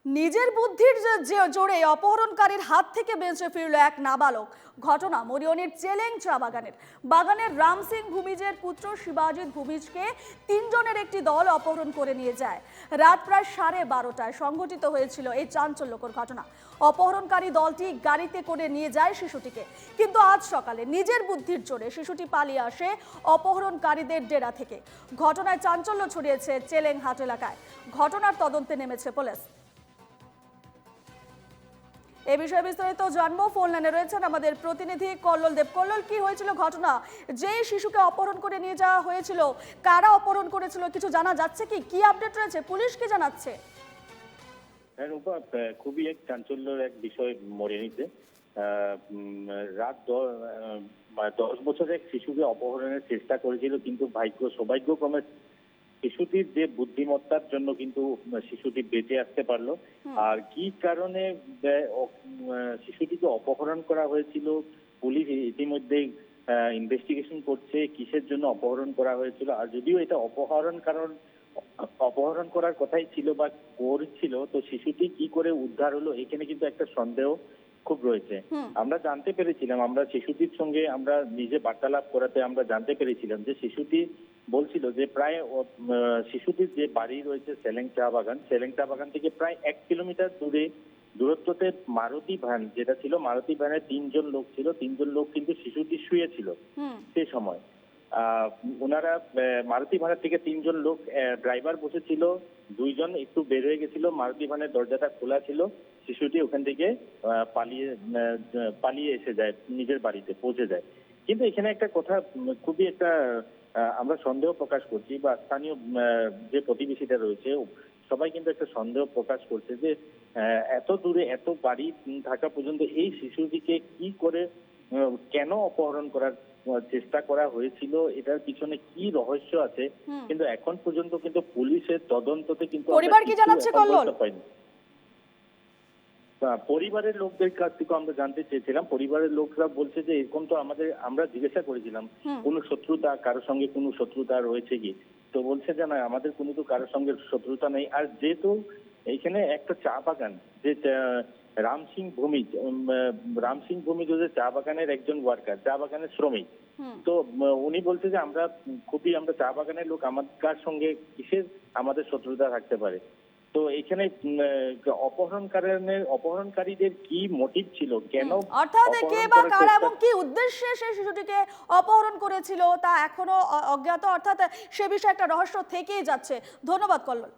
নিজের বুদ্ধির জোরে অপহরণকারীর হাত থেকে বেঁচে ফিরল এক নাবালক। ঘটনা মরিয়নির চেলেং চা বাগানের রাম সিং ভূমিজের পুত্র শিবাজিৎ ভূমিজকে তিনজনের একটি দল অপহরণ করে নিয়ে যায়। রাত প্রায় 12:30টায় সংঘটিত হয়েছিল এই চাঞ্চল্যকর ঘটনা। অপহরণকারী দলটি গাড়িতে করে নিয়ে যায় শিশুটিকে, কিন্তু আজ সকালে নিজের বুদ্ধির জোরে শিশুটি পালিয়ে আসে অপহরণকারীদের ডেরা থেকে। ঘটনায় চাঞ্চল্য ছড়িয়েছে চেলেং হাট এলাকায়। ঘটনার তদন্তে নেমেছে পুলিশ। এই বিষয়ে বিস্তারিত জানবো, ফোন লাইনে রয়েছেন আমাদের প্রতিনিধি কল্লোল দেব। কল্লোল, কি হয়েছিল ঘটনা? যে শিশুকে অপহরণ করে নিয়ে যাওয়া হয়েছিল, কারা অপহরণ করেছিল কিছু জানা যাচ্ছে কি? কি আপডেট রয়েছে, পুলিশ কি জানাচ্ছে? হ্যাঁ রূপা, খুবই এক চাঞ্চল্যের এক বিষয় মরিয়নিতে। রাত 10 বছরের এক শিশুকে অপহরণের চেষ্টা করেছিল, কিন্তু সৌভাগ্যক্রমে শিশুটির যে বুদ্ধিমত্তার জন্য কিন্তু শিশুটি বেঁচে আসতে পারলো। আর কি কারণে শিশুটিকে অপহরণ করা হয়েছিল, পুলিশ ইতিমধ্যেই ইনভেস্টিগেশন করছে কিসের জন্য অপহরণ করা হয়েছিল। আর যদিও এটা অপহরণ করার কথাই ছিল বা করছিল, তো শিশুটি কি করে উদ্ধার হলো এখানে কিন্তু একটা সন্দেহ খুব রয়েছে। আমরা জানতে পেরেছিলাম, আমরা শিশুটির সঙ্গে আমরা নিজে বার্তালাপ করাতে আমরা জানতে পেরেছিলাম যে শিশুটি বলছিল যে প্রায় শিশুটির যে বাড়ি রয়েছে চেলেং চা বাগান থেকে প্রায় 1 কিলোমিটার দূরত্বতে মারুতি ভ্যান যেটা ছিল, মারুতি ভ্যানে 3জন লোক ছিল। 3জন লোক কিন্তু শিশুটি শুয়েছিল সেই সময়। ওনারা মারুতি ভ্যানের থেকে 3জন লোক, ড্রাইভার বসেছিল, 2জন একটু বের হয়ে গেছিল, মারুতি ভ্যানের দরজাটা খোলা ছিল। শিশুটি ওখান থেকে পালিয়ে এসে যায়, নিজের বাড়িতে পৌঁছে যায়। কিন্তু এখানে একটা কথা খুবই একটা আমরা সন্দেহ প্রকাশ করছি, বা স্থানীয় যে প্রতিবেশীরা রয়েছে সবাই কিন্তু একটা সন্দেহ প্রকাশ করছে যে এত দূরে এত বাড়ি থাকা পর্যন্ত এই শিশুটিকে কি করে কেন অপহরণ করার চেষ্টা করা হয়েছিল, এটার পিছনে কি রহস্য আছে কিন্তু এখন পর্যন্ত কিন্তু পুলিশের তদন্ততে কিন্তু পরিবার কি জানাচ্ছে কল্লোল? পরিবারের লোকদের কাছ থেকে আমরা জানতে চেয়েছিলাম। পরিবারের লোকরা বলছে যে এরকম তো আমরা জিজ্ঞাসা করেছিলাম কোনো শত্রুতা, কারোর সঙ্গে কোনো শত্রুতা রয়েছে কি, তো বলছে যে না, আমাদের কোনো তো কারোর সঙ্গে শত্রুতা নেই। আর যেহেতু এইখানে একটা চা বাগান, যে রাম সিং ভূমিজ যে চা বাগানের একজন ওয়ার্কার, চা বাগানের শ্রমিক, তো উনি বলছে যে আমরা চা বাগানের লোক, আমার সঙ্গে কিসের আমাদের শত্রুতা থাকতে পারে। তো এখানে অপহরণকারীদের কি মোটিভ ছিল, কেন অর্থাৎ কে বা কারা এবং কি উদ্দেশ্যে সেই শিশুটিকে অপহরণ করেছিল তা এখনো অজ্ঞাত, অর্থাৎ সে বিষয়ে একটা রহস্য থেকেই যাচ্ছে। ধন্যবাদ কল্লোল।